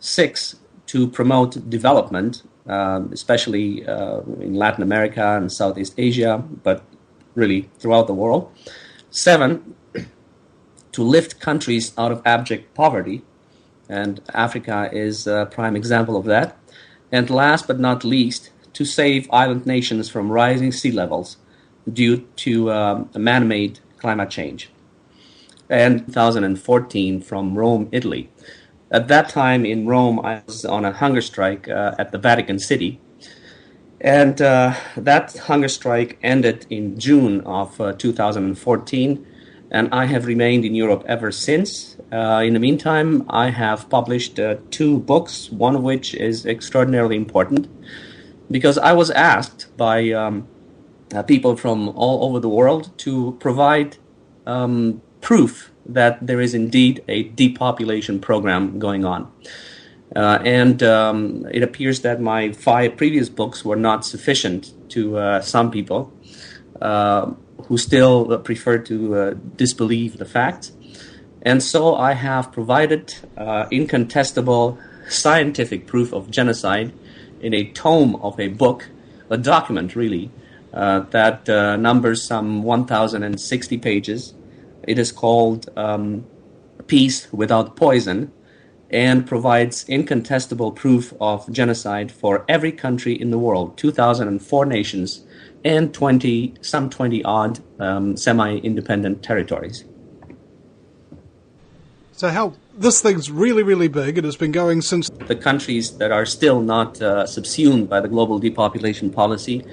6, to promote development, especially in Latin America and Southeast Asia, but really throughout the world. 7, to lift countries out of abject poverty, and Africa is a prime example of that. And last but not least, to save island nations from rising sea levels due to man-made climate change. And 2014 from Rome, Italy. At that time in Rome, I was on a hunger strike at the Vatican City. And that hunger strike ended in June of 2014. And I have remained in Europe ever since. In the meantime, I have published 2 books, one of which is extraordinarily important, because I was asked by people from all over the world to provide proof that there is indeed a depopulation program going on. And it appears that my 5 previous books were not sufficient to some people who still prefer to disbelieve the facts. And so I have provided incontestable scientific proof of genocide in a tome of a book, a document really, that numbers some 1,060 pages. It is called Peace Without Poison, and provides incontestable proof of genocide for every country in the world, 2,004 nations, and some 20-odd semi-independent territories. So how this thing's really, really big. It has been going since... The countries that are still not subsumed by the global depopulation policy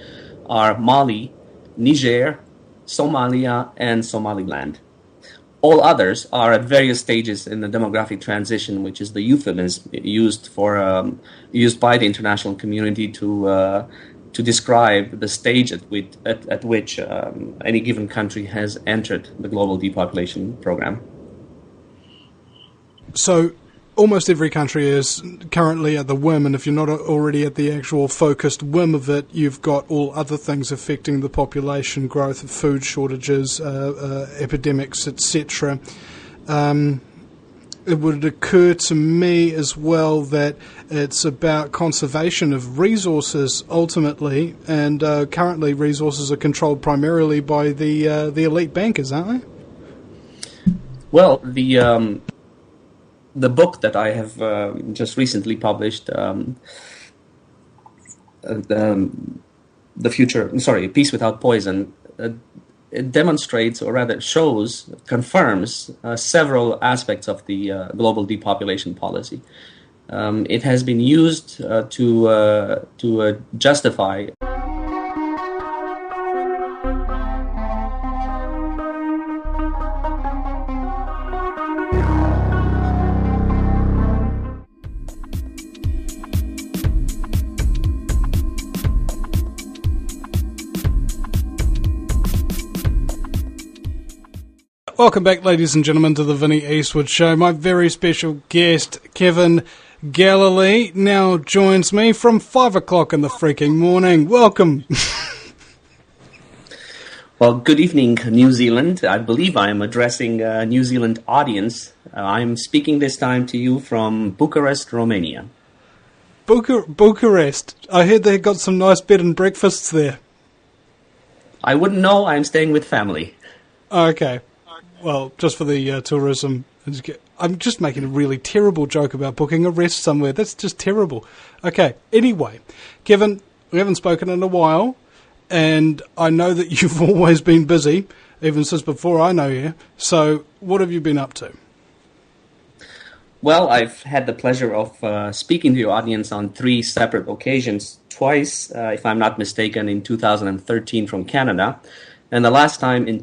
are Mali, Niger, Somalia, and Somaliland. All others are at various stages in the demographic transition, which is the euphemism used by the international community to describe the stage at which any given country has entered the global depopulation program. So almost every country is currently at the whim, and if you're not already at the actual focused whim of it, you've got all other things affecting the population growth, food shortages, epidemics, etc. It would occur to me as well that it's about conservation of resources ultimately, and currently resources are controlled primarily by the elite bankers, aren't they? Well, the book that I have just recently published the future, sorry, Peace Without Poison, it demonstrates, or rather shows, confirms several aspects of the global depopulation policy. It has been used to justify. Welcome back, ladies and gentlemen, to the Vinnie Eastwood Show. My very special guest, Kevin Galalae, now joins me from 5 o'clock in the freaking morning. Welcome. Well, good evening, New Zealand. I believe I am addressing a New Zealand audience. I'm speaking this time to you from Bucharest, Romania. Bucharest. I heard they got some nice bed and breakfasts there. I wouldn't know. I'm staying with family. Okay. Well, just for the tourism. I'm just making a really terrible joke about booking a rest somewhere. That's just terrible. Okay, anyway, Kevin, we haven't spoken in a while, and I know that you've always been busy, even since before I know you. So what have you been up to? Well, I've had the pleasure of speaking to your audience on 3 separate occasions, twice, if I'm not mistaken, in 2013 from Canada, and the last time in